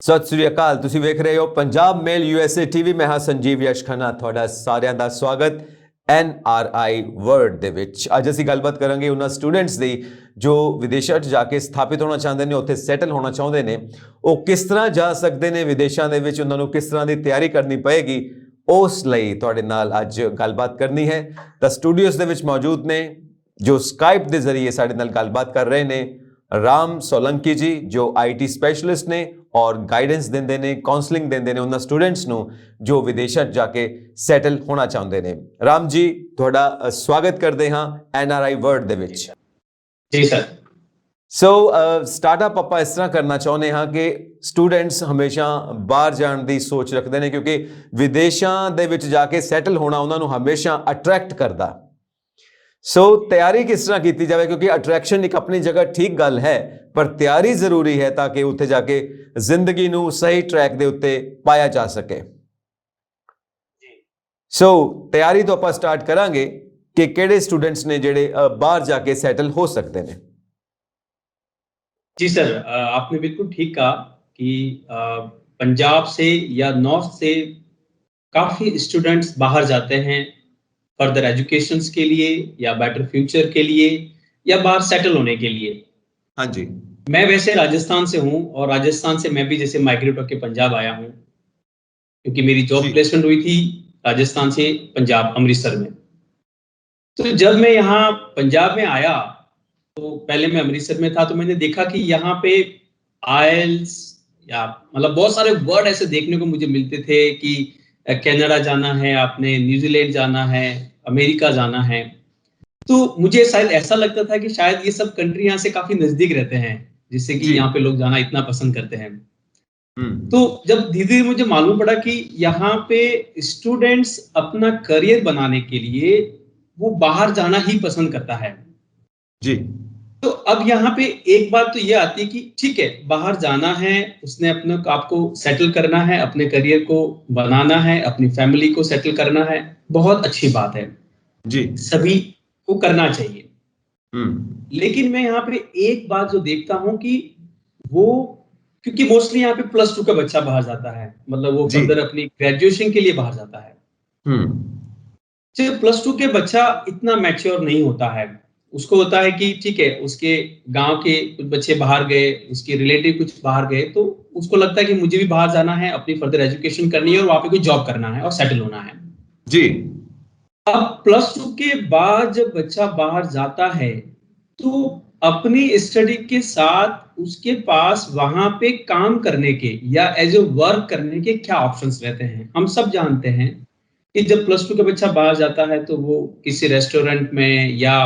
ਸਤਿ ਸ੍ਰੀ ਅਕਾਲ। ਤੁਸੀਂ ਵੇਖ ਰਹੇ ਹੋ ਪੰਜਾਬ ਮੇਲ USA TV। ਮੈਂ ਹਾਂ ਸੰਜੀਵ ਯਸ਼ ਖੰਨਾ। ਤੁਹਾਡਾ ਸਾਰਿਆਂ ਦਾ ਸਵਾਗਤ NRI ਵਰਡ ਦੇ ਵਿੱਚ। ਅੱਜ ਅਸੀਂ ਗੱਲਬਾਤ ਕਰਾਂਗੇ ਉਹਨਾਂ ਸਟੂਡੈਂਟਸ ਦੀ ਜੋ ਵਿਦੇਸ਼ਾਂ 'ਚ ਜਾ ਕੇ ਸਥਾਪਿਤ ਹੋਣਾ ਚਾਹੁੰਦੇ ਨੇ, ਉੱਥੇ ਸੈਟਲ ਹੋਣਾ ਚਾਹੁੰਦੇ ਨੇ। ਉਹ ਕਿਸ ਤਰ੍ਹਾਂ ਜਾ ਸਕਦੇ ਨੇ ਵਿਦੇਸ਼ਾਂ ਦੇ ਵਿੱਚ, ਉਹਨਾਂ ਨੂੰ ਕਿਸ ਤਰ੍ਹਾਂ ਦੀ ਤਿਆਰੀ ਕਰਨੀ ਪਏਗੀ, ਉਸ ਲਈ ਤੁਹਾਡੇ ਨਾਲ ਅੱਜ ਗੱਲਬਾਤ ਕਰਨੀ ਹੈ। ਤਾਂ ਸਟੂਡੀਓਜ਼ ਦੇ ਵਿੱਚ ਮੌਜੂਦ ਨੇ ਜੋ ਸਕਾਈਪ ਦੇ ਜ਼ਰੀਏ ਸਾਡੇ ਨਾਲ ਗੱਲਬਾਤ ਕਰ ਰਹੇ ਨੇ ਰਾਮ ਸੋਲੰਕੀ ਜੀ, ਜੋ IT ਸਪੈਸ਼ਲਿਸਟ ਨੇ ਔਰ ਗਾਈਡੈਂਸ ਦਿੰਦੇ ਨੇ, ਕਾਉਂਸਲਿੰਗ ਦਿੰਦੇ ਨੇ ਉਹਨਾਂ ਸਟੂਡੈਂਟਸ ਨੂੰ ਜੋ ਵਿਦੇਸ਼ਾਂ 'ਚ ਜਾ ਕੇ ਸੈਟਲ ਹੋਣਾ ਚਾਹੁੰਦੇ ਨੇ। ਰਾਮ ਜੀ, ਤੁਹਾਡਾ ਸਵਾਗਤ ਕਰਦੇ ਹਾਂ NRI ਵਰਡ ਦੇ ਵਿੱਚ। ਜੀ ਸਰ। ਸੋ ਸਟਾਰਟਅਪ ਆਪਾਂ ਇਸ ਤਰ੍ਹਾਂ ਕਰਨਾ ਚਾਹੁੰਦੇ ਹਾਂ ਕਿ ਸਟੂਡੈਂਟਸ ਹਮੇਸ਼ਾ ਬਾਹਰ ਜਾਣ ਦੀ ਸੋਚ ਰੱਖਦੇ ਨੇ, ਕਿਉਂਕਿ ਵਿਦੇਸ਼ਾਂ ਦੇ ਵਿੱਚ ਜਾ ਕੇ ਸੈਟਲ ਹੋਣਾ ਉਹਨਾਂ ਨੂੰ ਹਮੇਸ਼ਾ ਅਟਰੈਕਟ ਕਰਦਾ। ਸੋ ਤਿਆਰੀ ਕਿਸ ਤਰ੍ਹਾਂ ਕੀਤੀ ਜਾਵੇ, ਕਿਉਂਕਿ ਅਟਰੈਕਸ਼ਨ ਇੱਕ ਆਪਣੀ ਜਗ੍ਹਾ ਠੀਕ ਗੱਲ ਹੈ, ਪਰ ਤਿਆਰੀ ਜ਼ਰੂਰੀ ਹੈ ਤਾਂ ਕਿ ਉੱਥੇ ਜਾ ਕੇ ਜ਼ਿੰਦਗੀ ਨੂੰ ਸਹੀ ਟਰੈਕ ਦੇ ਉੱਤੇ ਪਾਇਆ ਜਾ ਸਕੇ। ਸੋ ਤਿਆਰੀ ਤੋਂ ਆਪਾਂ ਸਟਾਰਟ ਕਰਾਂਗੇ ਕਿ ਕਿਹੜੇ ਸਟੂਡੈਂਟਸ ਨੇ ਜਿਹੜੇ ਬਾਹਰ ਜਾ ਕੇ ਸੈਟਲ ਹੋ सकते हैं। जी सर, आपने बिल्कुल ठीक कहा कि पंजाब से या नॉर्थ से काफ़ी स्टूडेंट्स बाहर जाते हैं फर्दर एजुकेशंस के लिए या बेटर फ्यूचर के लिए या बाहर सेटल होने के लिए। हाँ जी। मैं वैसे राजस्थान से हूँ और राजस्थान से मैं भी जैसे माइग्रेट होकर पंजाब आया हूँ, क्योंकि मेरी जॉब प्लेसमेंट हुई थी राजस्थान से पंजाब अमृतसर में। तो जब मैं यहाँ पंजाब में आया तो पहले मैं अमृतसर में था, तो मैंने देखा कि यहाँ पे आयल्स या मतलब बहुत सारे वर्ड ऐसे देखने को मुझे मिलते थे कि कनाडा जाना है आपने, न्यूजीलैंड जाना है, अमेरिका जाना है। तो मुझे शायद ऐसा लगता था कि शायद ये सब कंट्री यहाँ से काफी नजदीक रहते हैं, जिससे कि यहाँ पे लोग जाना इतना पसंद करते हैं। तो जब धीरे धीरे मुझे मालूम पड़ा कि यहाँ पे स्टूडेंट्स अपना करियर बनाने के लिए वो बाहर जाना ही पसंद करता है जी। तो अब यहाँ पे एक बात तो ये आती है कि ठीक है, बाहर जाना है, उसने अपने आपको सेटल करना है, अपने करियर को बनाना है, अपनी फैमिली को सेटल करना है, बहुत अच्छी बात है जी, सभी को करना चाहिए। लेकिन मैं यहाँ पे एक बात जो देखता हूँ कि वो, क्योंकि मोस्टली यहाँ पे +2 का बच्चा बाहर जाता है, मतलब वो फर्दर अपनी ग्रेजुएशन के लिए बाहर जाता है। जब +2 के बच्चा इतना मैच्योर नहीं होता है, उसको होता है कि ठीक है, उसके गांव के कुछ बच्चे बाहर गए, उसके रिलेटिव कुछ बाहर गए, तो उसको लगता है कि मुझे भी बाहर जाना है, अपनी फर्दर एजुकेशन करनी है और वहां पे कोई जॉब करना है और सेटल होना है जी। अब +2 के बाद जब बच्चा बाहर जाता है तो अपनी स्टडी के साथ उसके पास वहां पे काम करने के या एज ए वर्क करने के क्या ऑप्शंस रहते हैं। हम सब जानते हैं कि जब +2 का बच्चा बाहर जाता है तो वो किसी रेस्टोरेंट में या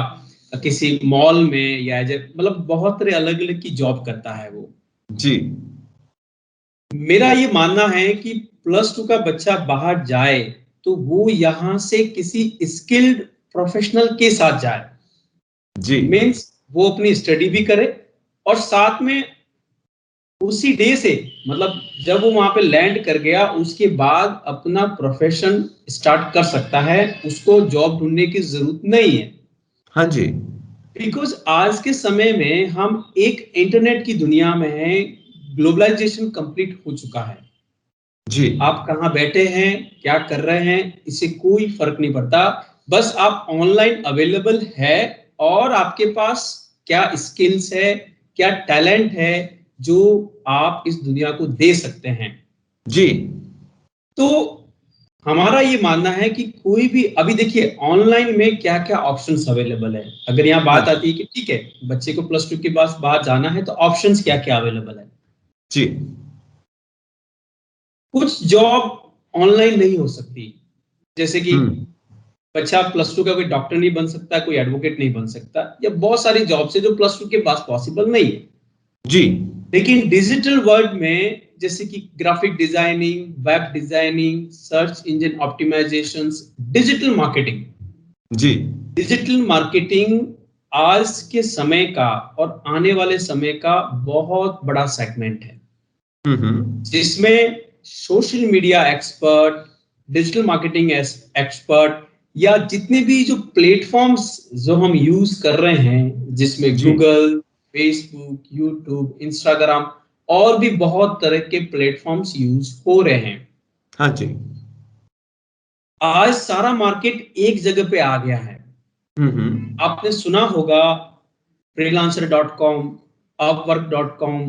किसी मॉल में या मतलब बहुत तरह अलग अलग की जॉब करता है वो जी। मेरा ये मानना है कि +2 का बच्चा बाहर जाए तो वो यहाँ से किसी स्किल्ड प्रोफेशनल के साथ जाए जी। मीन्स वो अपनी स्टडी भी करे और साथ में उसी डे से, मतलब जब वो वहां पे लैंड कर गया उसके बाद अपना प्रोफेशन स्टार्ट कर सकता है, उसको जॉब ढूंढने की जरूरत नहीं है। हाँ जी। बिकॉज आज के समय में हम एक इंटरनेट की दुनिया में हैं, ग्लोबलाइजेशन कंप्लीट हो चुका है जी। आप कहाँ बैठे हैं, क्या कर रहे हैं, इससे कोई फर्क नहीं पड़ता, बस आप ऑनलाइन अवेलेबल है और आपके पास क्या स्किल्स है, क्या टैलेंट है जो आप इस दुनिया को दे सकते हैं जी। तो हमारा ये मानना है कि कोई भी, अभी देखिए ऑनलाइन में क्या क्या ऑप्शंस अवेलेबल है। अगर यहाँ बात आती है कि ठीक है, बच्चे को +2 के बाद बाहर जाना है तो ऑप्शंस क्या क्या अवेलेबल है जी। कुछ जॉब ऑनलाइन नहीं हो सकती, जैसे कि बच्चा +2 का कोई डॉक्टर नहीं बन सकता, कोई एडवोकेट नहीं बन सकता, या बहुत सारी जॉब्स है जो +2 के बाद पॉसिबल नहीं है जी। लेकिन डिजिटल वर्ल्ड में जैसे कि graphic designing, web designing, search engine optimisation, digital marketing जी। डिजिटल मार्केटिंग आज के समय का और आने वाले समय का बहुत बड़ा सेगमेंट है, जिसमें social media expert, digital marketing expert या जितने भी जो प्लेटफॉर्म्स जो हम यूज कर रहे हैं, जिसमें गूगल, फेसबुक, यूट्यूब, इंस्टाग्राम, और भी बहुत तरह के प्लेटफॉर्म्स यूज हो रहे हैं। हाँ जी। आज सारा मार्केट एक जगह पे आ गया है। आपने सुना होगा freelancer.com, upwork.com,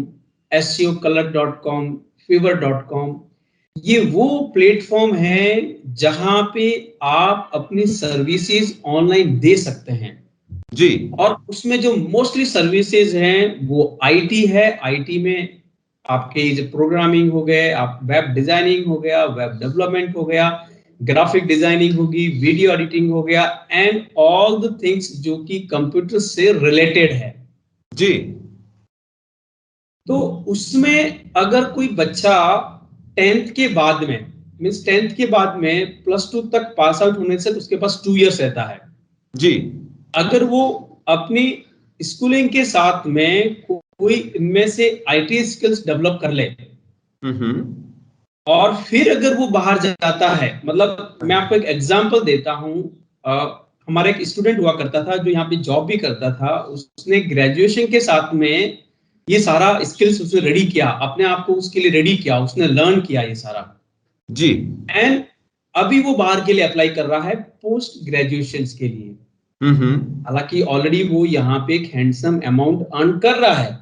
seocolor.com, fiverr.com। ये वो प्लेटफॉर्म है जहां पे आप अपनी सर्विसेज ऑनलाइन दे सकते हैं। जी। और उसमें जो मोस्टली सर्विसेज हैं वो आईटी है। आईटी में आपके जो प्रोग्रामिंग हो गए, आप वेब डिजाइनिंग हो गया, वेब डेवलपमेंट हो गया, ग्राफिक डिजाइनिंग होगी, वीडियो एडिटिंग हो गया, एंड ऑल द थिंग्स जो कि कंप्यूटर से रिलेटेड है। जी। तो उसमें अगर कोई बच्चा 10th के बाद में, मीन्स 10th के बाद में +2 तक पास आउट होने से उसके पास 2 इयर्स रहता है। जी। अगर वो अपनी स्कूलिंग के साथ में कोई इनमें से आईटी स्किल्स डेवलप कर ले और फिर अगर वो बाहर जाता है, मतलब मैं आपको एक एग्जांपल देता हूं। हमारा एक स्टूडेंट हुआ करता था जो यहाँ पे जॉब भी करता था। उसने ग्रेजुएशन के साथ में ये सारा स्किल्स उसने रेडी किया, अपने आप को उसके लिए रेडी किया, उसने लर्न किया ये सारा। जी। एंड अभी वो बाहर के लिए अप्लाई कर रहा है पोस्ट ग्रेजुएशन के लिए। हालांकि ऑलरेडी वो यहाँ पे एक हैंडसम अमाउंट अर्न कर रहा है,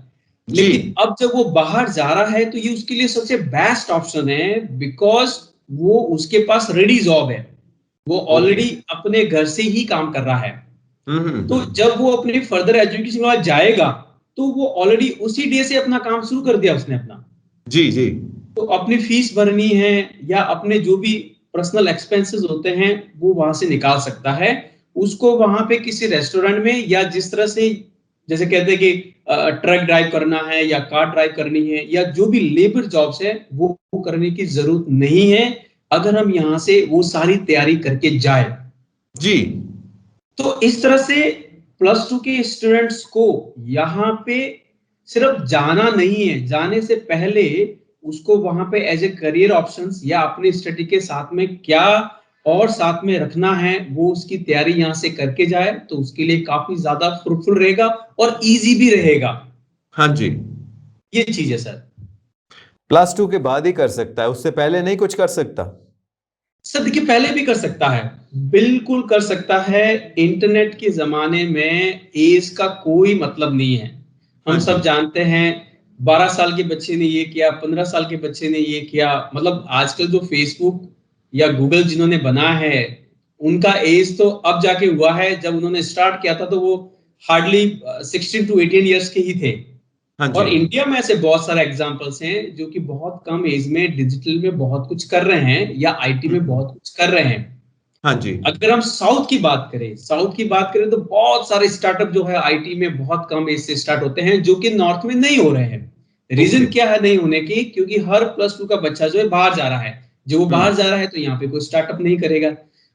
जी। लेकिन अब जब वो बाहर जा रहा है तो ये उसके लिए सबसे बेस्ट ऑप्शन है, बिकॉज वो उसके पास रेडी जॉब है। वो ऑलरेडी अपने घर से ही काम कर रहा है। तो जब वो अपनी फर्दर एजुकेशन वाला जाएगा तो वो ऑलरेडी उसी डे से अपना काम शुरू कर दिया उसने अपना। जी। जी। तो अपनी फीस भरनी है या अपने जो भी पर्सनल एक्सपेंसेस होते हैं वो वहां से निकाल सकता है। उसको वहां पे किसी रेस्टोरेंट में या जिस तरह से, जैसे कहते हैं कि ट्रक ड्राइव करना है या कार ड्राइव करनी है या जो भी लेबर जॉब्स है वो करने की जरूरत नहीं है, अगर हम यहाँ से वो सारी तैयारी करके जाए। जी। तो इस तरह से +2 के स्टूडेंट्स को यहाँ पे सिर्फ जाना नहीं है, जाने से पहले उसको वहां पे एज ए करियर ऑप्शंस या अपनी स्टडी के साथ में क्या और साथ में रखना है वो उसकी तैयारी यहाँ से करके जाए तो उसके लिए काफी ज्यादा फ्रूटफुल रहेगा और इजी भी रहेगा। हाँ जी। ये चीज है सर। +2 के बाद ही कर सकता है, उससे पहले नहीं कुछ कर सकता? सर देखिए, पहले भी कर सकता है, बिल्कुल कर सकता है। इंटरनेट के जमाने में एज का कोई मतलब नहीं है। हम सब जानते हैं 12 साल के बच्चे ने ये किया, 15 साल के बच्चे ने ये किया। मतलब आजकल जो फेसबुक या गूगल जिन्होंने बना है उनका एज तो अब जाके हुआ है, जब उन्होंने स्टार्ट किया था तो वो हार्डली 16 to 18 ईयर्स के ही थे। और इंडिया में ऐसे बहुत सारे एग्जांपल्स हैं जो कि बहुत कम एज में डिजिटल में बहुत कुछ कर रहे हैं या आईटी में बहुत कुछ कर रहे हैं। हाँ जी। अगर हम साउथ की बात करें तो बहुत सारे स्टार्टअप जो है आईटी में बहुत कम एज से स्टार्ट होते हैं जो कि नॉर्थ में नहीं हो रहे हैं। रीजन क्या है नहीं होने की? क्योंकि हर +2 का बच्चा जो है बाहर जा रहा है। जो वो बाहर जा रहा है तो यहाँ पे कोई स्टार्टअप नहीं करेगा।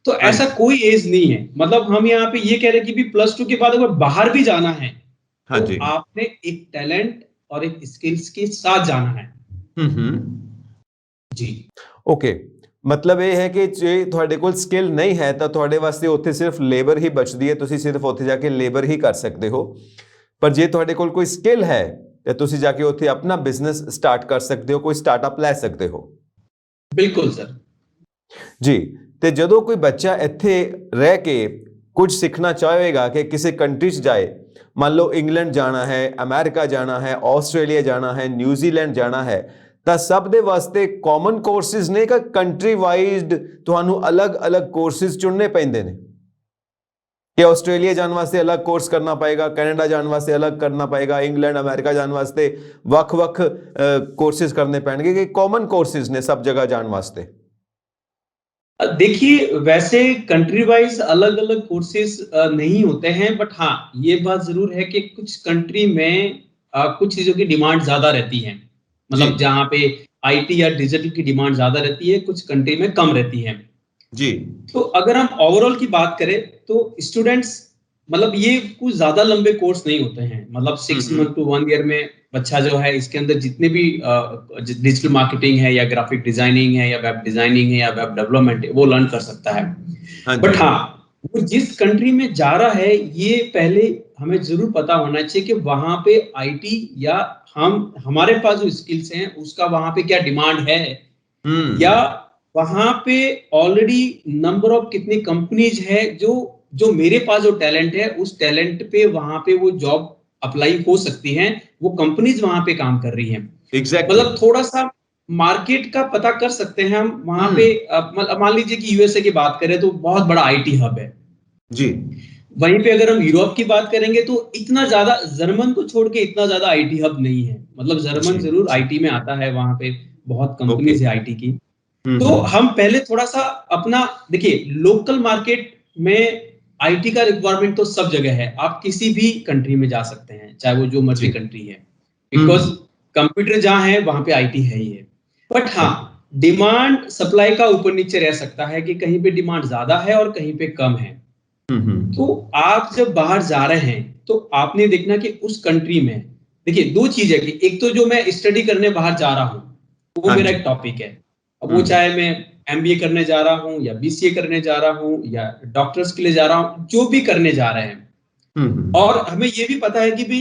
तो ऐसा कोई एज नहीं है। मतलब हम यहाँ पे ये कह रहे हैं कि भी +2 के बाद अगर बाहर भी जाना है तो आपने एक टैलेंट और एक स्किल्स के साथ जाना है। जी। ओके, मतलब ਇਹ ਹੈ ਕਿ ਜੇ ਤੁਹਾਡੇ ਕੋਲ ਸਕਿੱਲ ਨਹੀਂ ਹੈ ਤਾਂ ਤੁਹਾਡੇ ਵਾਸਤੇ ਉੱਥੇ ਸਿਰਫ ਲੇਬਰ ਹੀ ਬਚਦੀ ਹੈ, ਤੁਸੀਂ ਸਿਰਫ ਉੱਥੇ ਜਾ ਕੇ ਲੇਬਰ ਹੀ ਕਰ ਸਕਦੇ ਹੋ। ਪਰ ਜੇ ਤੁਹਾਡੇ ਕੋਲ ਕੋਈ ਸਕਿੱਲ ਹੈ ਤੇ ਤੁਸੀਂ ਜਾ ਕੇ ਉੱਥੇ ਆਪਣਾ ਬਿਜ਼ਨਸ ਸਟਾਰਟ ਕਰ ਸਕਦੇ ਹੋ, ਕੋਈ ਸਟਾਰਟਅਪ ਲੈ ਸਕਦੇ ਹੋ। ਬਿਲਕੁਲ ਸਰ ਜੀ। ਤੇ ਜਦੋਂ ਕੋਈ ਬੱਚਾ ਇੱਥੇ ਰਹਿ ਕੇ ਕੁਝ ਸਿੱਖਣਾ ਚਾਹੇਗਾ ਕਿ ਕਿਸੇ ਕੰਟਰੀ 'ਚ ਜਾਏ, ਮੰਨ ਲਓ ਇੰਗਲੈਂਡ ਜਾਣਾ ਹੈ, ਅਮਰੀਕਾ ਜਾਣਾ ਹੈ, ਆਸਟ੍ਰੇਲੀਆ ਜਾਣਾ ਹੈ, ਨਿਊਜ਼ੀਲੈਂਡ ਜਾਣਾ ਹੈ, ਤਾਂ ਸਭ ਦੇ ਵਾਸਤੇ ਕਾਮਨ ਕੋਰਸਿਸ ਨੇ ਕਿ ਕੰਟਰੀ ਵਾਈਜ਼ਡ ਤੁਹਾਨੂੰ ਅਲੱਗ-ਅਲੱਗ ਕੋਰਸਿਸ ਚੁਣਨੇ ਪੈਂਦੇ ਨੇ? ਕਿ ਆਸਟ੍ਰੇਲੀਆ ਜਾਣ ਵਾਸਤੇ ਅਲੱਗ ਕੋਰਸ ਕਰਨਾ ਪਏਗਾ, ਕੈਨੇਡਾ ਜਾਣ ਵਾਸਤੇ ਅਲੱਗ ਕਰਨਾ ਪਏਗਾ, ਇੰਗਲੈਂਡ ਅਮਰੀਕਾ ਜਾਣ ਵਾਸਤੇ ਵੱਖ-ਵੱਖ ਕੋਰਸਿਸ ਕਰਨੇ ਪੈਣਗੇ ਕਿ ਕਾਮਨ ਕੋਰਸਿਸ ਨੇ ਸਭ ਜਗ੍ਹਾ ਜਾਣ ਵਾਸਤੇ? देखिए, वैसे कंट्री वाइज अलग अलग कोर्सेज नहीं होते हैं, बट हाँ ये बात जरूर है कि कुछ कंट्री में कुछ चीजों की डिमांड ज्यादा रहती है। मतलब जहाँ पे आईटी या डिजिटल की डिमांड ज्यादा रहती है, कुछ कंट्री में कम रहती है। जी। तो अगर हम ओवरऑल की बात करें तो स्टूडेंट्स, मतलब ये कुछ ज्यादा लंबे कोर्स नहीं होते हैं। मतलब 6 मंथ to 1 ईयर में बच्चा जो है इसके अंदर जितने भी डिजिटल मार्केटिंग है या ग्राफिक डिजाइनिंग है या वेब डिजाइनिंग है या वेब डेवलपमेंट है वो लर्न कर सकता है। बट हाँ, वो जिस कंट्री में जा रहा है ये पहले हमें जरूर पता होना चाहिए कि वहां पे आईटी या हमारे पास जो स्किल्स हैं उसका वहां पे क्या डिमांड है, या वहां पे ऑलरेडी नंबर ऑफ कितनी कंपनीज है जो जो मेरे पास जो टैलेंट है उस टैलेंट पे वहां पे वो जॉब अप्लाई हो सकती है, वो कंपनीज वहां पे काम कर रही हैं। एग्जैक्टली मतलब थोड़ा सा मार्केट का पता कर सकते हैं हम वहां पे। मान लीजिए कि यूएसए की बात करें तो बहुत बड़ा आईटी हब है जी। वहीं पे। अगर हम यूरोप की बात करेंगे तो इतना ज्यादा, जर्मन को छोड़ के इतना ज्यादा आईटी हब नहीं है। मतलब जर्मन जी जरूर जी। आईटी में आता है, वहां पे बहुत ओके। कंपनीज है आईटी की। तो हम पहले थोड़ा सा अपना देखिए, लोकल मार्केट में आईटी का रिक्वायरमेंट तो सब जगह है, आप किसी भी कंट्री में जा सकते हैं चाहे वो जो मर्जी जी। कंट्री है, बिकॉज कंप्यूटर जहां है वहां पे आईटी है ही है। बट हाँ, ओके। डिमांड सप्लाई का ऊपर नीचे रह सकता है कि कहीं पे डिमांड ज्यादा है और कहीं पे कम है। तो आप जब बाहर जा रहे हैं तो आपने देखना कि उस कंट्री में, देखिए दो चीज है कि एक तो जो मैं स्टडी करने बाहर जा रहा हूं वो हाँ मेरा जी। एक टॉपिक है। अब वो चाहे मैं एमबीए करने जा रहा हूं या बीसीए करने जा रहा हूं या डॉक्टर्स के लिए जा रहा हूं, जो भी करने जा रहे हैं, और हमें ये भी पता है कि भी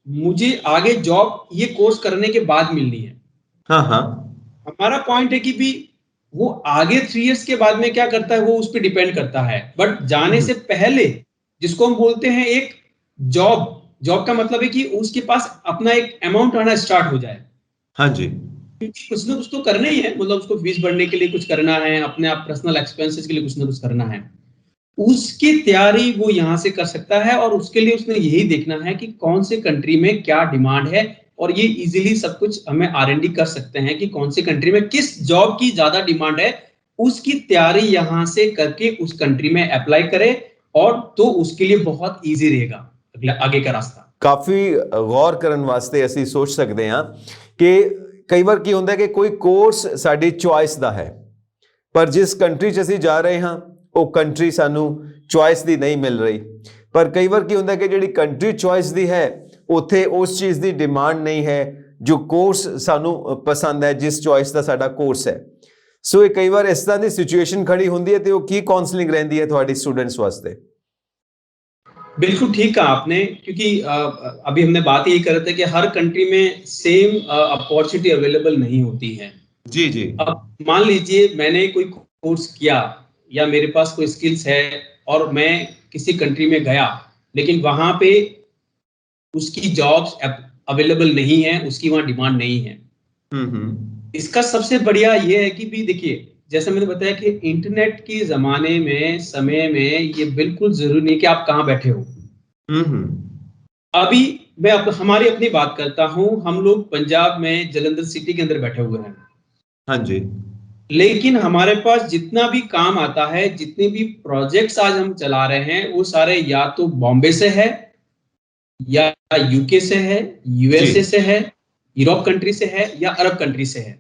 मुझे आगे जॉब ये कोर्स करने के बाद मिलनी है। हाँ हाँ। हमारा पॉइंट है कि भी वो आगे 3 इयर्स के बाद में क्या करता है वो उस पर डिपेंड करता है। बट जाने से पहले जिसको हम बोलते हैं एक जॉब, जॉब का मतलब है कि उसके पास अपना एक अमाउंट आना स्टार्ट हो जाए। हाँ जी। क्योंकि कुछ ना कुछ तो करना ही है, मतलब उसको फीस भरने के लिए कुछ करना है, अपने आप पर्सनल एक्सपेंसेस के लिए कुछ ना कुछ करना है, उसकी तैयारी वो यहाँ से कर सकता है। और उसके लिए उसने यही देखना है कि कौन से कंट्री में क्या डिमांड है, और ये इजीली सब कुछ हमें आर&डी कर सकते हैं कि कौन सी कंट्री में किस जॉब की ज्यादा डिमांड है, उसकी तैयारी यहाँ से करके उस कंट्री में अप्लाई करे, और तो उसके लिए बहुत ईजी रहेगा आगे का रास्ता। ਕਾਫੀ ਗੌਰ ਕਰਨ ਵਾਸਤੇ ਅਸੀਂ ਸੋਚ ਸਕਦੇ ਹਾਂ ਕਿ ਕਈ ਵਾਰ ਕੀ ਹੁੰਦਾ ਕਿ ਕੋਈ ਕੋਰਸ ਸਾਡੀ ਚੁਆਇਸ ਦਾ ਹੈ, ਪਰ ਜਿਸ ਕੰਟਰੀ 'ਚ ਅਸੀਂ ਜਾ ਰਹੇ ਹਾਂ ਉਹ ਕੰਟਰੀ ਸਾਨੂੰ ਚੁਆਇਸ ਦੀ ਨਹੀਂ ਮਿਲ ਰਹੀ। ਪਰ ਕਈ ਵਾਰ ਕੀ ਹੁੰਦਾ ਕਿ ਜਿਹੜੀ ਕੰਟਰੀ ਚੁਆਇਸ ਦੀ ਹੈ ਉੱਥੇ ਉਸ ਚੀਜ਼ ਦੀ ਡਿਮਾਂਡ ਨਹੀਂ ਹੈ ਜੋ ਕੋਰਸ ਸਾਨੂੰ ਪਸੰਦ ਹੈ, ਜਿਸ ਚੁਆਇਸ ਦਾ ਸਾਡਾ ਕੋਰਸ ਹੈ। ਸੋ ਇਹ ਕਈ ਵਾਰ ਇਸ ਤਰ੍ਹਾਂ ਦੀ ਸਿਚੁਏਸ਼ਨ ਖੜੀ ਹੁੰਦੀ ਹੈ ਤੇ ਉਹ ਕੀ ਕਾਉਂਸਲਿੰਗ ਰਹਿੰਦੀ ਹੈ ਤੁਹਾਡੀ ਸਟੂਡੈਂਟਸ ਵਾਸਤੇ? बिल्कुल ठीक कहा आपने, क्योंकि अभी हमने बात यही कर रहे थे कि हर कंट्री में सेम अपॉर्चुनिटी अवेलेबल नहीं होती है। जी जी। अब मान लीजिए मैंने कोई कोर्स किया या मेरे पास कोई स्किल्स है और मैं किसी कंट्री में गया, लेकिन वहां पे उसकी जॉब्स अवेलेबल नहीं है, उसकी वहां डिमांड नहीं है। इसका सबसे बढ़िया ये है कि भी देखिए, जैसे मैंने बताया कि इंटरनेट के जमाने में, समय में, ये बिल्कुल जरूरी नहीं कि आप कहाँ बैठे हो। अभी मैं हमारी अपनी बात करता हूँ, हम लोग पंजाब में जलंधर सिटी के अंदर बैठे हुए हैं। हाँ जी। लेकिन हमारे पास जितना भी काम आता है, जितने भी प्रोजेक्ट्स आज हम चला रहे हैं, वो सारे या तो बॉम्बे से है, या यूके से है, यूएसए से है, यूरोप कंट्री से है, या अरब कंट्री से है।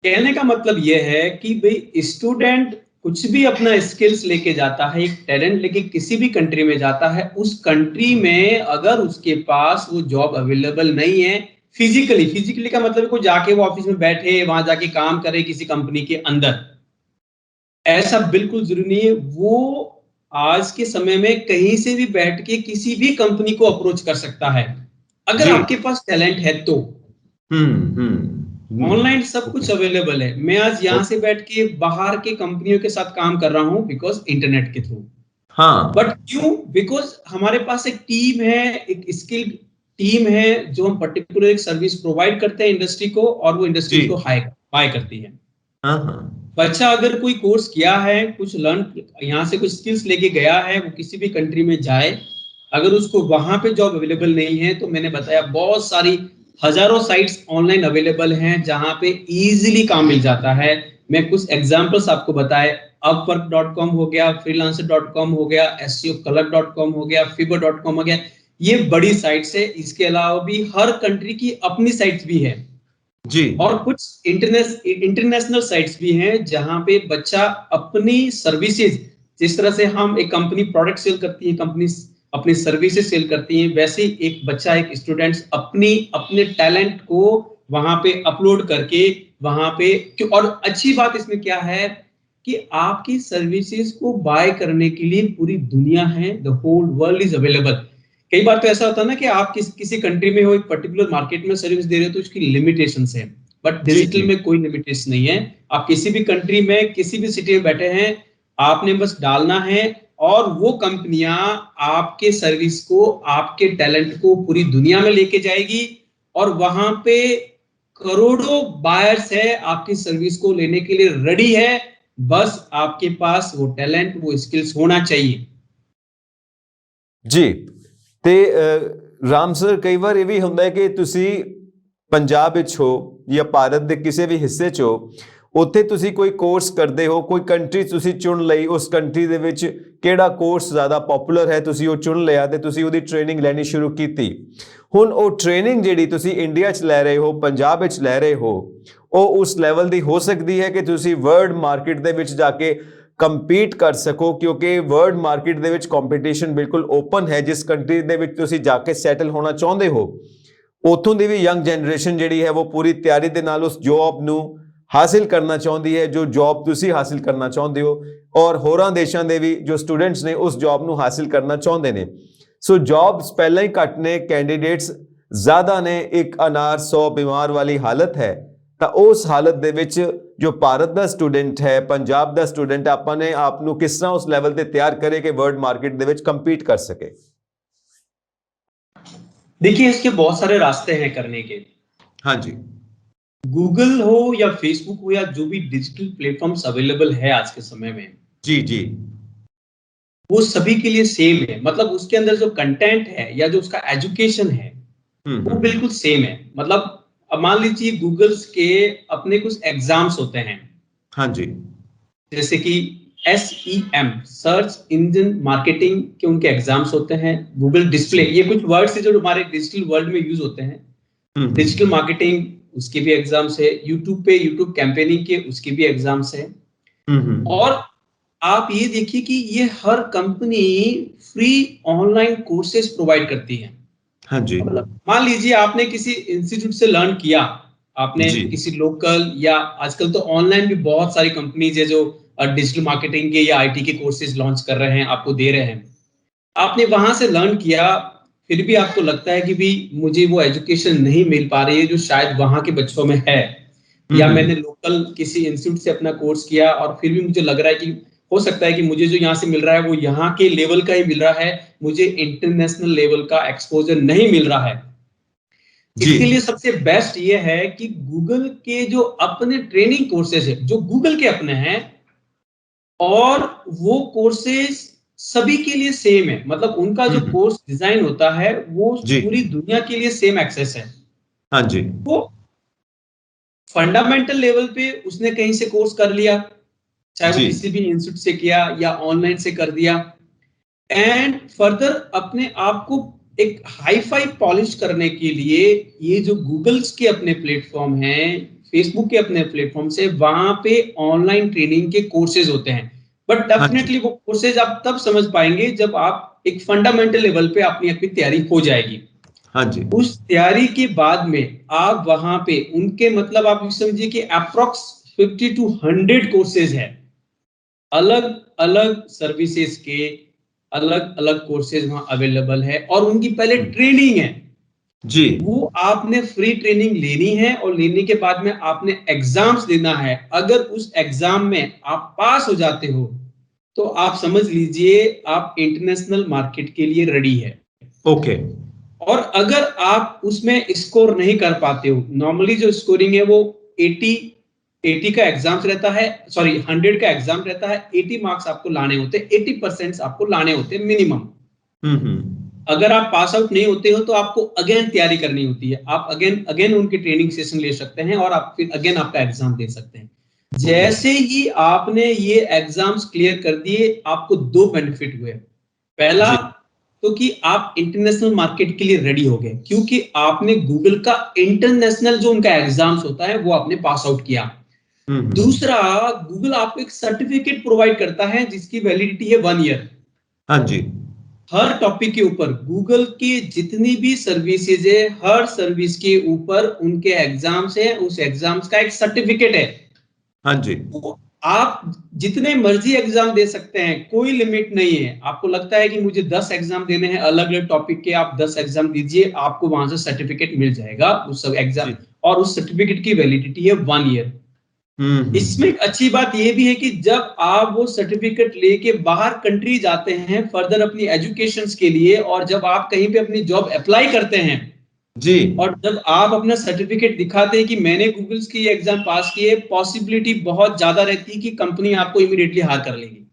कहने का मतलब यह है कि भाई स्टूडेंट कुछ भी अपना स्किल्स लेके जाता है, एक टैलेंट लेके किसी भी कंट्री में जाता है, उस कंट्री में अगर उसके पास वो जॉब अवेलेबल नहीं है फिजिकली, फिजिकली का मतलब है कोई जाके वो ऑफिस में बैठे, वहां जाके काम करे किसी कंपनी के अंदर, ऐसा बिल्कुल जरूरी नहीं है। वो आज के समय में कहीं से भी बैठ के किसी भी कंपनी को अप्रोच कर सकता है, अगर आपके पास टैलेंट है तो। ऑनलाइन सब कुछ अवेलेबल है। मैं आज यहाँ से बैठ के बाहर के कंपनियों के साथ काम कर रहा हूँ बिकॉज इंटरनेट के थ्रू। हाँ। बट क्यों? बिकॉज हमारे पास एक टीम है, एक स्किल्ड टीम है, जो हम पर्टिकुलर एक सर्विस प्रोवाइड करते हैं इंडस्ट्री को, और वो इंडस्ट्री को बाय करती है। बच्चा अगर कोई कोर्स किया है, कुछ लर्न, यहाँ से कुछ स्किल्स लेके गया है, वो किसी भी कंट्री में जाए, अगर उसको वहां पे जॉब अवेलेबल नहीं है, तो मैंने बताया बहुत सारी हजारों साइट्स ऑनलाइन अवेलेबल हैं जहां पे इजीली काम मिल जाता है। मैं कुछ एग्जांपल्स आपको बताए, upwork.com हो गया, freelancer.com हो गया, SEOcolor.com हो गया, fiverr.com हो गया, ये बड़ी साइट्स है। इसके अलावा भी हर कंट्री की अपनी साइट्स भी है जी, और कुछ इंटरनेशनल साइट्स भी हैं जहां पे बच्चा अपनी सर्विसेज, जिस तरह से हम एक कंपनी प्रोडक्ट सेल करती है, कंपनी अपनी सर्विसेज सेल करती हैं, वैसे एक बच्चा, एक स्टूडेंट्स अपने टैलेंट को वहां पे अपलोड करके वहां पे। और अच्छी बात इसमें क्या है कि आपकी सर्विसेज को बाय करने के लिए पूरी दुनिया है, the whole world is available. कई बार तो ऐसा होता है ना कि आप किसी कंट्री में हो, एक पर्टिकुलर मार्केट में सर्विस दे रहे हो तो उसकी लिमिटेशंस है, बट जी डिजिटल जी में कोई लिमिटेशन नहीं है। आप किसी भी कंट्री में किसी भी सिटी में बैठे हैं, आपने बस डालना है और वो कंपनियां आपके सर्विस को, आपके टैलेंट को पूरी दुनिया में लेके जाएगी और वहां पे करोड़ों बायर्स है आपकी सर्विस को लेने के लिए रेडी है। बस आपके पास वो टैलेंट, वो स्किल्स होना चाहिए। ਜੀ ਤੇ ਰਾਮ ਸਰ, ਕਈ ਵਾਰ ਇਹ ਵੀ ਹੁੰਦਾ ਹੈ ਕਿ ਤੁਸੀਂ ਪੰਜਾਬ ਵਿੱਚ ਹੋ ਜਾਂ ਭਾਰਤ ਦੇ ਕਿਸੇ ਵੀ ਹਿੱਸੇ 'ਚ ਹੋ, ਉੱਥੇ ਤੁਸੀਂ ਕੋਈ ਕੋਰਸ ਕਰਦੇ ਹੋ, ਕੋਈ ਕੰਟਰੀ ਤੁਸੀਂ ਚੁਣ ਲਈ, ਉਸ ਕੰਟਰੀ ਦੇ ਵਿੱਚ ਕਿਹੜਾ ਕੋਰਸ ਜ਼ਿਆਦਾ ਪਪੂਲਰ ਹੈ ਤੁਸੀਂ ਉਹ ਚੁਣ ਲਿਆ ਤੇ ਤੁਸੀਂ ਉਹਦੀ ਟ੍ਰੇਨਿੰਗ ਲੈਣੀ ਸ਼ੁਰੂ ਕੀਤੀ। ਹੁਣ ਉਹ ਟ੍ਰੇਨਿੰਗ ਜਿਹੜੀ ਤੁਸੀਂ ਇੰਡੀਆ 'ਚ ਲੈ ਰਹੇ ਹੋ, ਪੰਜਾਬ ਵਿੱਚ ਲੈ ਰਹੇ ਹੋ, ਉਹ ਉਸ ਲੈਵਲ ਦੀ ਹੋ ਸਕਦੀ ਹੈ ਕਿ ਤੁਸੀਂ ਵਰਲਡ ਮਾਰਕੀਟ ਦੇ ਵਿੱਚ ਜਾ ਕੇ ਕੰਪੀਟ ਕਰ ਸਕੋ, ਕਿਉਂਕਿ ਵਰਲਡ ਮਾਰਕੀਟ ਦੇ ਵਿੱਚ ਕੰਪੀਟੀਸ਼ਨ ਬਿਲਕੁਲ ਓਪਨ ਹੈ। ਜਿਸ ਕੰਟਰੀ ਦੇ ਵਿੱਚ ਤੁਸੀਂ ਜਾ ਕੇ ਸੈਟਲ ਹੋਣਾ ਚਾਹੁੰਦੇ ਹੋ, ਉੱਥੋਂ ਦੀ ਵੀ ਯੰਗ ਜਨਰੇਸ਼ਨ ਜਿਹੜੀ ਹੈ ਉਹ ਪੂਰੀ ਤਿਆਰੀ ਦੇ ਨਾਲ ਉਸ ਜੌਬ ਨੂੰ ਹਾਸਿਲ ਕਰਨਾ ਚਾਹੁੰਦੀ ਹੈ ਜੋ ਜੌਬ ਤੁਸੀਂ ਹਾਸਿਲ ਕਰਨਾ ਚਾਹੁੰਦੇ ਹੋ, ਔਰ ਹੋਰਾਂ ਦੇਸ਼ਾਂ ਦੇ ਵੀ ਜੋ ਸਟੂਡੈਂਟਸ ਨੇ ਉਸ ਜੌਬ ਨੂੰ ਹਾਸਿਲ ਕਰਨਾ ਚਾਹੁੰਦੇ ਨੇ। ਸੋ ਜੌਬਸ ਪਹਿਲਾਂ ਹੀ ਘੱਟ ਨੇ, ਕੈਂਡੀਡੇਟਸ ਜ਼ਿਆਦਾ ਨੇ, ਇੱਕ ਅਨਾਰ 100 ਬਿਮਾਰ ਵਾਲੀ ਹਾਲਤ ਹੈ। ਤਾਂ ਉਸ ਹਾਲਤ ਦੇ ਵਿੱਚ ਜੋ ਭਾਰਤ ਦਾ ਸਟੂਡੈਂਟ ਹੈ, ਪੰਜਾਬ ਦਾ ਸਟੂਡੈਂਟ, ਆਪਾਂ ਨੇ ਆਪ ਨੂੰ ਕਿਸ ਤਰ੍ਹਾਂ ਉਸ ਲੈਵਲ ਤੇ ਤਿਆਰ ਕਰੇ ਕਿ ਵਰਲਡ ਮਾਰਕੀਟ ਦੇ ਵਿੱਚ ਕੰਪੀਟ ਕਰ ਸਕੇ? देखिए, इसके बहुत सारे रास्ते हैं करने के। हाँ जी। गूगल हो या फेसबुक हो या जो भी डिजिटल प्लेटफॉर्म्स अवेलेबल है आज के समय में, जी जी। वो सभी के लिए सेम है। मतलब उसके अंदर जो कंटेंट है या जो उसका एजुकेशन है वो बिल्कुल सेम है। मतलब अब मान लीजिए गूगल्स के अपने कुछ एग्जाम्स होते हैं, हाँ जी। जैसे कि SEM, सर्च इंजन मार्केटिंग के उनके एग्जाम्स होते हैं। गूगल डिस्प्ले, ये कुछ वर्ड्स है जो हमारे डिजिटल वर्ल्ड में यूज होते हैं। डिजिटल मार्केटिंग, उसके भी एग्जाम्स है। यूट्यूब पे यूट्यूब कैंपेनिंग के, उसके भी एग्जाम्स है। और आप ये देखिए कि ये हर company free online courses provide करती है। हाँ जी। मतलब मान लीजिए आपने किसी इंस्टीट्यूट से लर्न किया, आपने जी। किसी लोकल या आजकल तो ऑनलाइन भी बहुत सारी कंपनीज है जो डिजिटल मार्केटिंग के या आईटी के कोर्सेज लॉन्च कर रहे हैं, आपको दे रहे हैं। आपने वहां से लर्न किया, फिर भी आपको लगता है कि भी मुझे वो एजुकेशन नहीं मिल पा रही है जो शायद वहां के बच्चों में है, या मैंने लोकल किसी इंस्टीट्यूट से अपना कोर्स किया और फिर भी मुझे लग रहा है कि हो सकता है कि मुझे जो यहाँ से मिल रहा है वो यहाँ के लेवल का ही मिल रहा है, मुझे इंटरनेशनल लेवल का एक्सपोजर नहीं मिल रहा है। इसके लिए सबसे बेस्ट ये है कि गूगल के जो अपने ट्रेनिंग कोर्सेज है, जो गूगल के अपने हैं, और वो कोर्सेज सभी के लिए सेम है। मतलब उनका जो कोर्स डिजाइन होता है वो पूरी दुनिया के लिए सेम एक्सेस है। हाँ जी। वो फंडामेंटल लेवल पे उसने कहीं से कोर्स कर लिया, चाहे वो किसी भी इंस्टीट्यूट से किया या ऑनलाइन से कर दिया, एंड फर्दर अपने आप को एक हाई फाई पॉलिश करने के लिए ये जो गूगल्स के अपने प्लेटफॉर्म हैं, फेसबुक के अपने प्लेटफॉर्म से, वहां पे ऑनलाइन ट्रेनिंग के कोर्सेज होते हैं। बट डेफिनेटली वो कोर्सेज आप तब समझ पाएंगे जब आप एक फंडामेंटल लेवल पे अपनी तैयारी हो जाएगी। हाँ जी। उस तैयारी के बाद में आप वहां पे उनके, मतलब आप समझिए कि अप्रॉक्स 50 to 100 कोर्सेज है, अलग अलग सर्विसेज के अलग अलग कोर्सेज वहां अवेलेबल है, और उनकी पहले ट्रेनिंग है जी। वो आपने फ्री ट्रेनिंग लेनी है, और लेने के बाद में आपने एग्जाम्स देना है। अगर उस एग्जाम में आप पास हो जाते हो तो आप समझ लीजिए आप इंटरनेशनल मार्केट के लिए रेडी है। ओके। और अगर आप उसमें स्कोर नहीं कर पाते हो, नॉर्मली जो स्कोरिंग है वो 80 का एग्जाम रहता है, सॉरी 100 का एग्जाम रहता है, 80 मार्क्स आपको लाने होते हैं, 80% आपको लाने होते हैं मिनिमम। अगर आप पास आउट नहीं होते हो तो आपको अगेन तैयारी करनी होती है। आप अगेन उनके ट्रेनिंग सेशन ले सकते हैं और आप फिर अगेन आपका एग्जाम दे सकते हैं। जैसे ही आपने ये एग्जाम्स क्लियर कर दिए, आपको दो बेनिफिट हुए। पहला तो कि आप इंटरनेशनल मार्केट के लिए रेडी हो गए, क्योंकि आपने गूगल का इंटरनेशनल जो उनका एग्जाम्स होता है वो आपने पास आउट किया। दूसरा, गूगल आपको एक सर्टिफिकेट प्रोवाइड करता है जिसकी वैलिडिटी है 1 ईयर। हाँ जी। हर टॉपिक के ऊपर गूगल की जितनी भी सर्विसेज है, हर सर्विस के ऊपर उनके एग्जाम्स है, उस एग्जाम्स का एक सर्टिफिकेट है। हाँ जी। आप जितने मर्जी एग्जाम दे सकते हैं, कोई लिमिट नहीं है। आपको लगता है कि मुझे 10 एग्जाम देने हैं अलग अलग टॉपिक के, आप 10 एग्जाम दीजिए, आपको वहां से सर्टिफिकेट मिल जाएगा उस सब एग्जाम। जी। और उस सर्टिफिकेट की वैलिडिटी है 1 ईयर। इसमें एक अच्छी बात यह भी है कि जब आप वो सर्टिफिकेट लेके बाहर कंट्री जाते हैं फर्दर अपनी एजुकेशन के लिए, और जब आप कहीं पे अपनी जॉब अप्लाई करते हैं, जी। और जब आप अपना सर्टिफिकेट दिखाते हैं कि मैंने गूगल्स की एग्जाम पास की है, पॉसिबिलिटी बहुत ज्यादा रहती है कि कंपनी आपको इमीडिएटली हायर कर लेगी।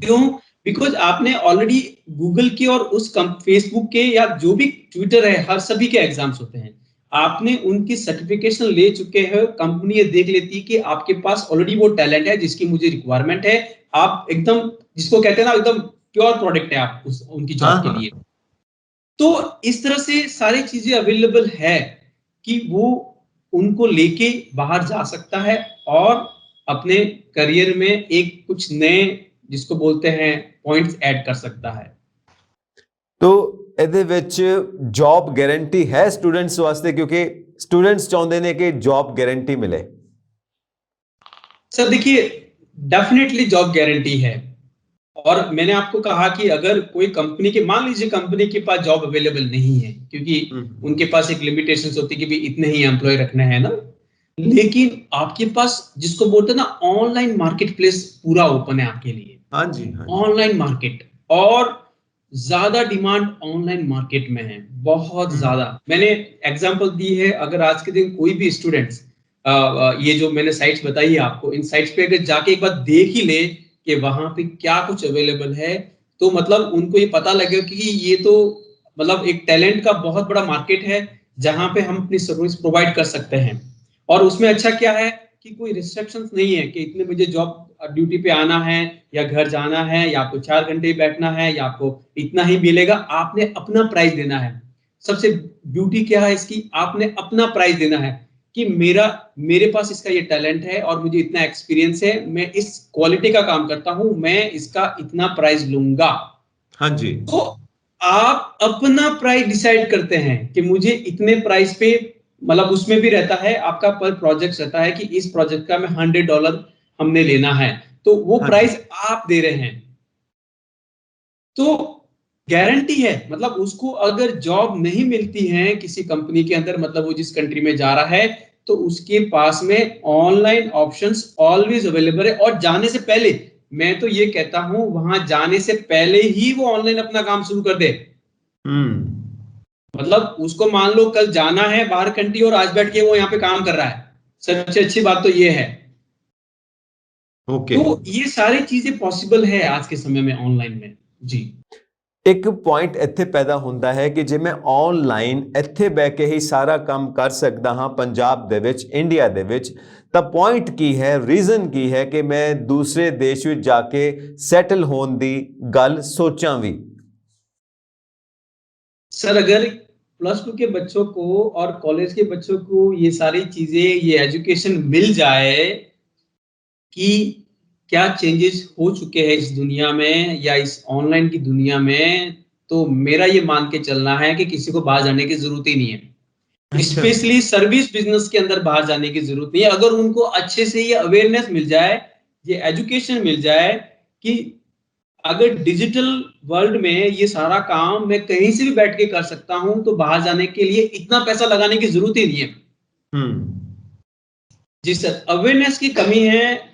क्यों? बिकॉज आपने ऑलरेडी गूगल के और उस फेसबुक के या जो भी ट्विटर है, हर सभी के एग्जाम्स होते हैं, आपने उनकी सर्टिफिकेशन ले चुके हैं, कंपनी ये देख लेती है कि आपके पास ऑलरेडी वो टैलेंट है जिसकी मुझे रिक्वायरमेंट है। आप एकदम, जिसको कहते हैं ना, एकदम प्योर प्रोडक्ट है आप उनकी हाँ जॉब के हाँ। लिए। तो इस तरह से सारी चीजें अवेलेबल है कि वो उनको लेके बाहर जा सकता है और अपने करियर में एक कुछ नए, जिसको बोलते हैं, पॉइंट्स ऐड कर सकता है। तो ਇਹਦੇ ਵਿੱਚ ਜੌਬ ਗਾਰੰਟੀ ਹੈ ਸਟੂਡੈਂਟਸ ਵਾਸਤੇ, ਕਿਉਂਕਿ ਸਟੂਡੈਂਟਸ ਚਾਹੁੰਦੇ ਨੇ ਕਿ ਜੌਬ ਗਾਰੰਟੀ ਮਿਲੇ। सर देखिए, डेफिनेटली जॉब गारंटी है। और मैंने आपको कहा कि अगर कोई कंपनी के, मान लीजिए कंपनी के पास जॉब अवेलेबल नहीं है, क्योंकि उनके पास एक लिमिटेशंस होती है कि भाई इतने ही एम्प्लॉय रखना है ना, लेकिन आपके पास, जिसको बोलते हैं ना, ऑनलाइन मार्केट प्लेस पूरा ओपन है आपके लिए। हाँ जी, हाँ जी। ऑनलाइन मार्केट, और ज्यादा डिमांड ऑनलाइन मार्केट में है, बहुत ज्यादा। मैंने एग्जांपल दी है, अगर आज के दिन कोई भी स्टूडेंट्स ये जो मैंने साइट्स बताई है आपको, इन साइट्स पे अगर जाके एक बार देख ही ले कि वहां पे क्या कुछ अवेलेबल है, तो मतलब उनको ये पता लगेगा कि ये तो मतलब एक टैलेंट का बहुत बड़ा मार्केट है, जहां पे हम अपनी सर्विस प्रोवाइड कर सकते हैं। और उसमें अच्छा क्या है कि कोई रिस्ट्रिक्शंस नहीं है कि इतने बजे जॉब ड्यूटी पे आना है या घर जाना है, या आपको 4 घंटे बैठना है, या आपको इतना ही मिलेगा। आपने अपना प्राइस देना है। सबसे ब्यूटी क्या है इसकी, आपने अपना प्राइस देना है कि मेरे पास इसका ये टैलेंट है और मुझे इतना एक्सपीरियंस है, मैं इस क्वालिटी का काम करता हूं, मैं इसका इतना प्राइस लूंगा। हाँ जी। तो आप अपना प्राइस डिसाइड करते हैं कि मुझे इतने प्राइस पे, मतलब उसमें भी रहता है आपका पर प्रोजेक्ट रहता है कि इस प्रोजेक्ट का मैं $100 हमने लेना है, तो वो हाँ जी। प्राइस आप दे रहे हैं। तो गारंटी है, मतलब उसको अगर जॉब नहीं मिलती है किसी कंपनी के अंदर, मतलब वो जिस कंट्री में जा रहा है, तो उसके पास में ऑनलाइन ऑप्शंस ऑलवेज अवेलेबल है। और जाने से पहले, मैं तो ये कहता हूं, वहां जाने से पहले ही वो ऑनलाइन अपना काम शुरू कर दे। मतलब उसको मान लो कल जाना है बाहर कंट्री, और आज बैठ के वो यहाँ पे काम कर रहा है, सबसे अच्छी बात तो ये है। ओके। तो ये सारी चीजें पॉसिबल है आज के समय में ऑनलाइन में। जी। ਇੱਕ ਪੁਆਇੰਟ ਇੱਥੇ ਪੈਦਾ ਹੁੰਦਾ ਹੈ ਕਿ ਜੇ ਮੈਂ ਆਨਲਾਈਨ ਇੱਥੇ ਬਹਿ ਕੇ ਹੀ ਸਾਰਾ ਕੰਮ ਕਰ ਸਕਦਾ ਹਾਂ ਪੰਜਾਬ ਦੇ ਵਿੱਚ, ਇੰਡੀਆ ਦੇ ਵਿੱਚ, ਤਾਂ ਪੁਆਇੰਟ ਕੀ ਹੈ, ਰੀਜ਼ਨ ਕੀ ਹੈ ਕਿ ਮੈਂ ਦੂਸਰੇ ਦੇਸ਼ ਵਿੱਚ ਜਾ ਕੇ ਸੈਟਲ ਹੋਣ ਦੀ ਗੱਲ ਸੋਚਾਂ ਵੀ। सर अगर +2 के बच्चों को और कॉलेज के बच्चों को ये सारी चीजें, ये एजुकेशन मिल जाए कि क्या चेंजेस हो चुके हैं इस दुनिया में या इस ऑनलाइन की दुनिया में, तो मेरा ये मान के चलना है कि किसी को बाहर जाने की जरूरत ही नहीं है। स्पेशली सर्विस बिजनेस के अंदर बाहर जाने की जरूरत नहीं है। अगर उनको अच्छे से ये अवेयरनेस मिल जाए, ये एजुकेशन मिल जाए कि अगर डिजिटल वर्ल्ड में ये सारा काम मैं कहीं से भी बैठ के कर सकता हूं, तो बाहर जाने के लिए इतना पैसा लगाने की जरूरत ही नहीं है। जी सर, अवेयरनेस की कमी है।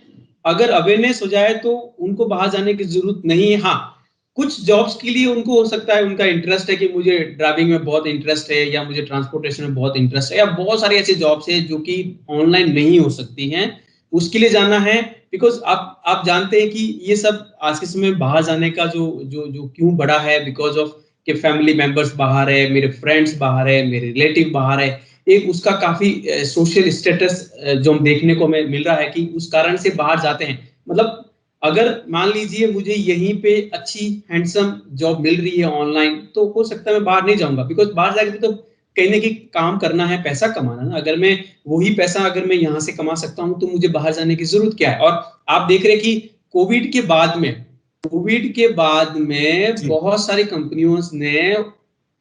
अगर अवेयरनेस हो जाए तो उनको बाहर जाने की जरूरत नहीं है। हाँ, कुछ जॉब्स के लिए उनको हो सकता है, उनका इंटरेस्ट है कि मुझे ड्राइविंग में बहुत इंटरेस्ट है, या मुझे ट्रांसपोर्टेशन में बहुत इंटरेस्ट है, या बहुत सारी ऐसी जॉब्स है जो कि ऑनलाइन नहीं हो सकती हैं, उसके लिए जाना है। बिकॉज आप जानते हैं कि ये सब आज के समय में बाहर जाने का जो जो जो क्यों बढ़ा है, बिकॉज ऑफ कि फैमिली मेंबर्स बाहर है, मेरे फ्रेंड्स बाहर है, मेरे रिलेटिव बाहर है। एक उसका काफी सोशल स्टेटस जो हम देखने को मिल रहा है कि उस कारण से बाहर जाते हैं। मतलब अगर मान लीजिए मुझे यहीं पे अच्छी हैंडसम जॉब मिल रही है ऑनलाइन, तो हो सकता है मैं बाहर नहीं जाऊंगा, बिकॉज बाहर जाके तो कहीं ना कहीं काम करना है, पैसा कमाना ना। अगर मैं वही पैसा अगर मैं यहाँ से कमा सकता हूँ, तो मुझे बाहर जाने की जरूरत क्या है। और आप देख रहे हैं कि कोविड के बाद में जी। बहुत सारी कंपनियों ने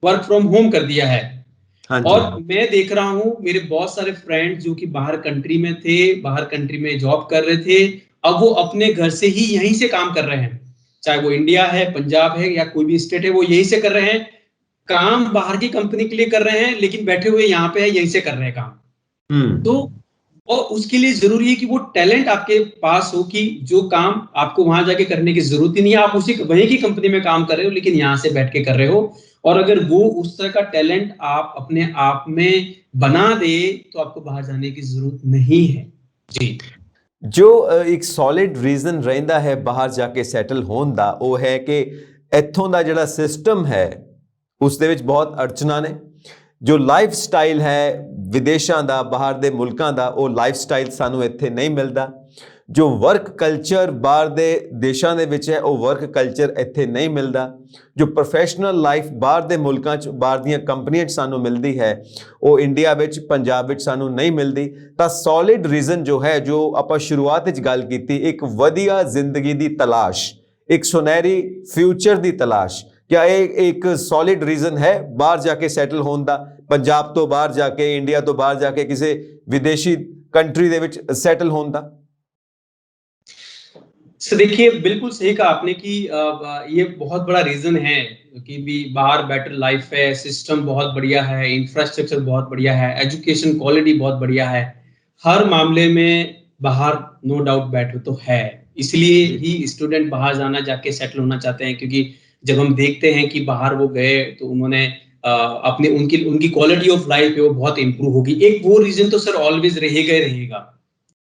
वर्क फ्रॉम होम कर दिया है। हाँ जी। और मैं देख रहा हूँ मेरे बहुत सारे फ्रेंड्स जो कि बाहर कंट्री में थे, बाहर कंट्री में जॉब कर रहे थे, अब वो अपने घर से ही यहीं से काम कर रहे हैं, चाहे वो इंडिया है, पंजाब है या कोई भी स्टेट है, वो यहीं से कर रहे हैं काम, बाहर की कंपनी के लिए कर रहे हैं, लेकिन बैठे हुए यहाँ पे है, यहीं से कर रहे हैं काम। तो और उसके लिए जरूरी है कि वो टैलेंट आपके पास हो कि जो काम आपको वहां जाके करने की जरूरत ही नहीं है, आप उसी वहीं की कंपनी में काम कर रहे हो लेकिन यहाँ से बैठ के कर रहे हो। और अगर वो उस तरह का टैलेंट आप अपने आप में बना दे तो आपको बाहर जाने की जरूरत नहीं है जी। जो ਇੱਕ ਸੋਲਿਡ ਰੀਜ਼ਨ ਰਹਿੰਦਾ ਹੈ ਬਾਹਰ ਜਾ ਕੇ ਸੈਟਲ ਹੋਣ ਦਾ, ਉਹ ਹੈ ਕਿ ਇੱਥੋਂ ਦਾ ਜਿਹੜਾ ਸਿਸਟਮ ਹੈ ਉਸ ਦੇ ਵਿੱਚ ਬਹੁਤ ਅੜਚਨਾਂ ਨੇ। ਜੋ ਲਾਈਫ ਸਟਾਈਲ ਹੈ ਵਿਦੇਸ਼ਾਂ ਦਾ, ਬਾਹਰ ਦੇ ਮੁਲਕਾਂ ਦਾ, ਉਹ ਲਾਈਫ ਸਟਾਈਲ ਸਾਨੂੰ ਇੱਥੇ ਨਹੀਂ ਮਿਲਦਾ। ਜੋ ਵਰਕ ਕਲਚਰ ਬਾਹਰ ਦੇ ਦੇਸ਼ਾਂ ਦੇ ਵਿੱਚ ਹੈ ਉਹ ਵਰਕ ਕਲਚਰ ਇੱਥੇ ਨਹੀਂ ਮਿਲਦਾ। ਜੋ ਪ੍ਰੋਫੈਸ਼ਨਲ ਲਾਈਫ ਬਾਹਰ ਦੇ ਮੁਲਕਾਂ 'ਚ, ਬਾਹਰ ਦੀਆਂ ਕੰਪਨੀਆਂ 'ਚ ਸਾਨੂੰ ਮਿਲਦੀ ਹੈ ਉਹ ਇੰਡੀਆ ਵਿੱਚ, ਪੰਜਾਬ ਵਿੱਚ ਸਾਨੂੰ ਨਹੀਂ ਮਿਲਦੀ। ਤਾਂ ਸੋਲਿਡ ਰੀਜ਼ਨ ਜੋ ਹੈ, ਜੋ ਆਪਾਂ ਸ਼ੁਰੂਆਤ ਵਿੱਚ ਗੱਲ ਕੀਤੀ, ਇੱਕ ਵਧੀਆ ਜ਼ਿੰਦਗੀ ਦੀ ਤਲਾਸ਼, ਇੱਕ ਸੁਨਹਿਰੀ ਫਿਊਚਰ ਦੀ ਤਲਾਸ਼, क्या एक सॉलिड रीजन है बाहर जाके सेटल होने का, पंजाब तो बाहर जाके, इंडिया तो बाहर जाके किसी विदेशी कंट्री दे विच सेटल होने का? देखिए बिल्कुल सही कहा आपने कि ये बहुत बड़ा रीजन है कि भी बाहर बेटर लाइफ है, सिस्टम बहुत बढ़िया है, इंफ्रास्ट्रक्चर बहुत बढ़िया है, एजुकेशन क्वालिटी बहुत बढ़िया है, हर मामले में बाहर नो डाउट बेटर तो है। इसलिए ही स्टूडेंट बाहर जाना, जाके सेटल होना चाहते हैं, क्योंकि जब हम देखते हैं कि बाहर वो गए तो उन्होंने अपने उनकी क्वालिटी ऑफ लाइफ है वो बहुत इंप्रूव होगी। एक वो रीजन तो सर ऑलवेज रहेगा।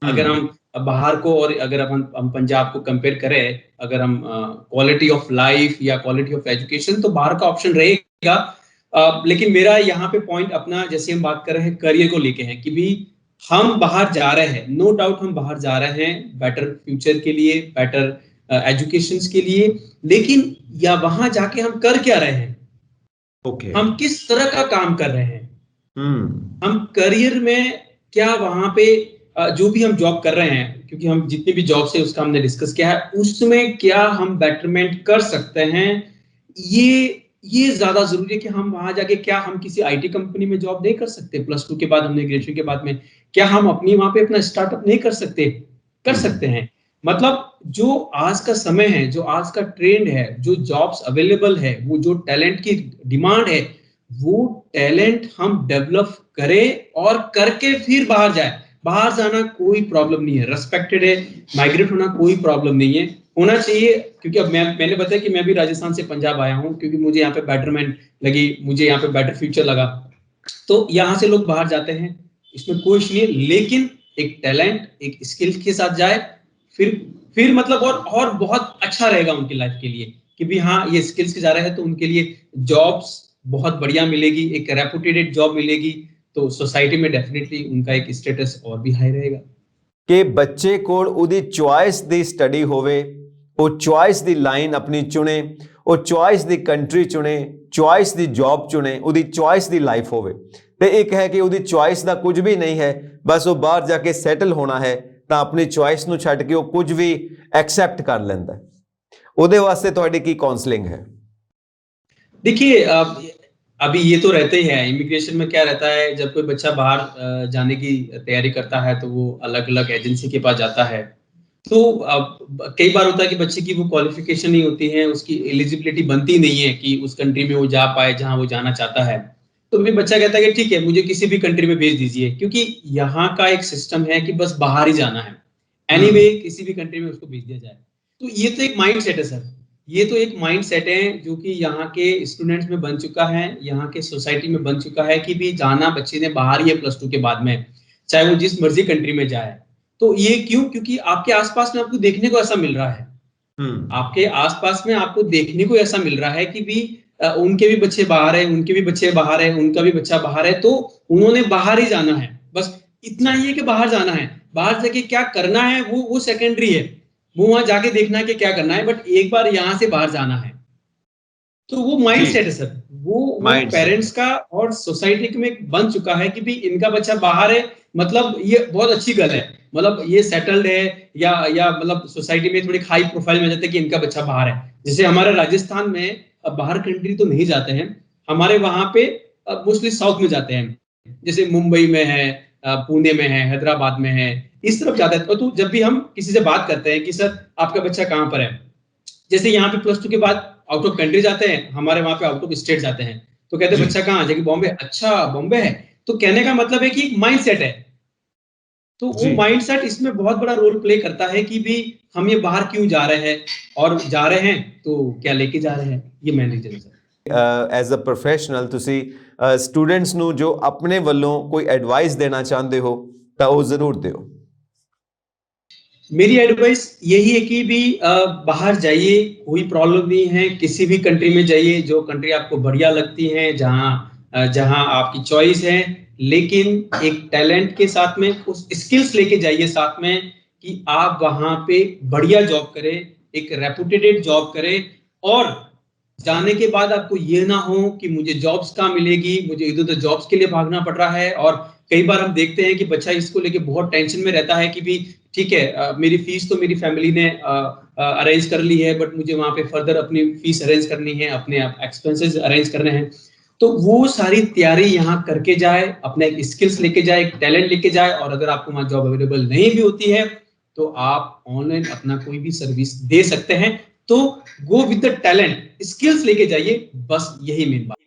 अगर हम बाहर को और अगर हम पंजाब को कंपेयर करें, अगर हम क्वालिटी ऑफ लाइफ या क्वालिटी ऑफ एजुकेशन, तो बाहर का ऑप्शन रहेगा। लेकिन मेरा यहाँ पे पॉइंट अपना, जैसे हम बात कर रहे हैं करियर को लेके हैं कि भी हम बाहर जा रहे हैं, नो डाउट हम बाहर जा रहे हैं बेटर फ्यूचर के लिए, बेटर एजुकेशन के लिए, लेकिन या वहां जाके हम कर क्या रहे हैं, हम किस तरह का काम कर रहे हैं, हम करियर में क्या वहां पे जो भी हम जॉब कर रहे हैं, क्योंकि हम जितनी भी जॉब से उसका हमने डिस्कस किया है, उसमें क्या हम बेटरमेंट कर सकते हैं, ये ज्यादा जरूरी है कि हम वहां जाके क्या हम किसी आईटी कंपनी में जॉब नहीं कर सकते, +2 के बाद हमने ग्रेजुएशन के बाद में क्या हम अपनी वहां पे अपना स्टार्टअप नहीं कर सकते? कर सकते हैं। मतलब जो आज का समय है, जो आज का ट्रेंड है, जो जॉब्स अवेलेबल है, वो जो टैलेंट की डिमांड है, वो टैलेंट हम डेवलप करें और करके फिर बाहर जाए। बाहर जाना कोई प्रॉब्लम नहीं है, रेस्पेक्टेड है, माइग्रेट होना कोई प्रॉब्लम नहीं है, होना चाहिए। क्योंकि अब मैंने बताया कि मैं भी राजस्थान से पंजाब आया हूँ, क्योंकि मुझे यहाँ पे बेटरमेंट लगी, मुझे यहाँ पे बेटर फ्यूचर लगा, तो यहाँ से लोग बाहर जाते हैं, इसमें कोई इशू नहीं है। लेकिन एक टैलेंट, एक स्किल के साथ जाए, फिर मतलब और बहुत अच्छा रहेगा उनकी लाइफ के लिए कि भी हाँ ये स्किल्स के जा रहे हैं तो उनके लिए जॉब्स बहुत बढ़िया मिलेगी, एक रेपुटेटेड जॉब मिलेगी, तो सोसाइटी में डेफिनेटली उनका एक स्टेटस और भी हाई रहेगा। कि बच्चे कोल उदी चॉइस दी स्टडी होवे, वो चॉइस दी लाइन अपनी चुने, वो चॉइस दी कंट्री चुने, चॉइस दी जॉब चुने, उदी चॉइस दी लाइफ होवे। ते एक है कि उदी चॉइस दा कुछ भी नहीं है, बस वो बाहर जाके सेटल होना है, ਤਾਂ ਆਪਣੀ ਚॉइस ਨੂੰ ਛੱਡ ਕੇ ਉਹ ਕੁਝ ਵੀ ਐਕਸੈप्ट ਕਰ ਲੈਂਦਾ। ਉਹਦੇ ਵਾਸਤੇ ਤੁਹਾਡੀ ਕੀ काउंसलिंग है? देखिए अभी ये तो रहते ही है, इमिग्रेशन में क्या रहता है, जब कोई बच्चा बाहर जाने की तैयारी करता है तो वो अलग अलग एजेंसी के पास जाता है। तो कई बार होता है कि बच्चे की वो क्वालिफिकेशन नहीं होती है, उसकी एलिजिबिलिटी बनती नहीं है कि उस कंट्री में वो जा पाए जहां वो जाना चाहता है। तो भी बच्चा कहता है कि ठीक है मुझे किसी भी कंट्री में भेज दीजिए, क्योंकि यहाँ का एक सिस्टम है कि बस बाहर ही जाना है, एनीवे किसी भी कंट्री में उसको भेज दिया जाए। तो ये तो एक माइंड सेट है सर, ये तो एक माइंड सेट है जो कि यहाँ के स्टूडेंट्स में बन चुका है, यहाँ के सोसाइटी में बन चुका है कि भी जाना बच्चे ने बाहर ही है +2 के बाद में, चाहे वो जिस मर्जी कंट्री में जाए। तो ये क्यों? क्योंकि आपके आसपास में आपको देखने को ऐसा मिल रहा है, आपके आसपास में आपको देखने को ऐसा मिल रहा है कि भी उनके भी बच्चे बाहर है, उनके भी बच्चे बाहर है, उनका भी बच्चा बाहर है, तो उन्होंने बाहर ही जाना है, बस इतना ही है कि बाहर जाना है। बाहर जाके क्या करना है वो सेकेंडरी है, वो वहां जाके देखना है कि क्या करना है, बट एक बार यहाँ से बाहर जाना है। तो वो माइंड सेट है सर, वो पेरेंट्स का और सोसाइटी में बन चुका है कि भी इनका बच्चा बाहर है, मतलब ये बहुत अच्छी गल है, मतलब ये सेटल्ड है, या मतलब सोसाइटी में थोड़ी हाई प्रोफाइल में जाते हैं कि इनका बच्चा बाहर है। जैसे हमारे राजस्थान में अब बाहर कंट्री तो नहीं जाते हैं, हमारे वहां पे मोस्टली साउथ में जाते हैं, जैसे मुंबई में है, पुणे में है, हैदराबाद में है, इस तरफ जाता है। तो जब भी हम किसी से बात करते हैं कि सर आपका बच्चा कहाँ पर है, जैसे यहाँ पे प्लस 2 के बाद आउट ऑफ कंट्री जाते हैं, हमारे वहां पे आउट ऑफ स्टेट जाते हैं, तो कहते हैं जी। बच्चा कहाँ है, बॉम्बे। अच्छा बॉम्बे है, तो कहने का मतलब है कि एक माइंड सेट है। तो वो जी। माइंड सेट इसमें बहुत बड़ा रोल प्ले करता है कि भी हम ये बाहर क्यों जा रहे हैं, और जा रहे हैं तो क्या लेके जा रहे हैं, ये मेन रीजन है। ਐਜ਼ ਅ ਪ੍ਰੋਫੈਸ਼ਨਲ ਤੁਸੀਂ ਸਟੂਡੈਂਟਸ ਨੂੰ ਜੋ ਆਪਣੇ ਵੱਲੋਂ ਕੋਈ ਐਡਵਾਈਸ ਦੇਣਾ ਚਾਹੁੰਦੇ ਹੋ ਤਾਂ ਉਹ ਜ਼ਰੂਰ ਦਿਓ। मेरी एडवाइस यही है कि भी बाहर जाइए, कोई प्रॉब्लम नहीं है, किसी भी कंट्री में जाइए, जो कंट्री आपको बढ़िया लगती है, जहां आपकी चॉइस है, लेकिन एक टैलेंट के साथ में उस स्किल्स लेके जाइए साथ में, कि आप वहां पे बढ़िया जॉब करें, एक रेपुटेटेड जॉब करें, और जाने के बाद आपको ये ना हो कि मुझे जॉब्स कहाँ मिलेगी, मुझे इधर उधर जॉब्स के लिए भागना पड़ रहा है। और कई बार हम देखते हैं कि बच्चा इसको लेके बहुत टेंशन में रहता है कि भी ठीक है, मेरी फीस तो मेरी फैमिली ने अरेंज कर ली है, बट मुझे वहां पे फर्दर अपनी फीस अरेंज करनी है, अपने एक्सपेंसेस अरेंज करने हैं। तो वो सारी तैयारी यहाँ करके जाए, अपने स्किल्स लेके जाए, एक टैलेंट लेके जाए, और अगर आपको वहां जॉब अवेलेबल नहीं भी होती है तो आप ऑनलाइन अपना कोई भी सर्विस दे सकते हैं। तो go with the talent, skills लेके जाइए, बस यही मेन बात।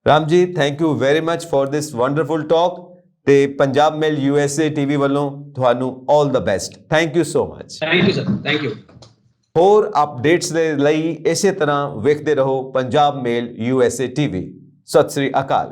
Ram ji thank you very much for this wonderful talk ਤੇ ਪੰਜਾਬ ਮੇਲ USA TV ਵੱਲੋਂ ਤੁਹਾਨੂੰ 올 the best. Thank you so much. Thank you sir, thank you. ਹੋਰ ਅਪਡੇਟਸ ਦੇ ਲਈ ਇਸੇ ਤਰ੍ਹਾਂ ਵੇਖਦੇ ਰਹੋ Punjab mail USA TV। Sat Sri ਅਕਾਲ।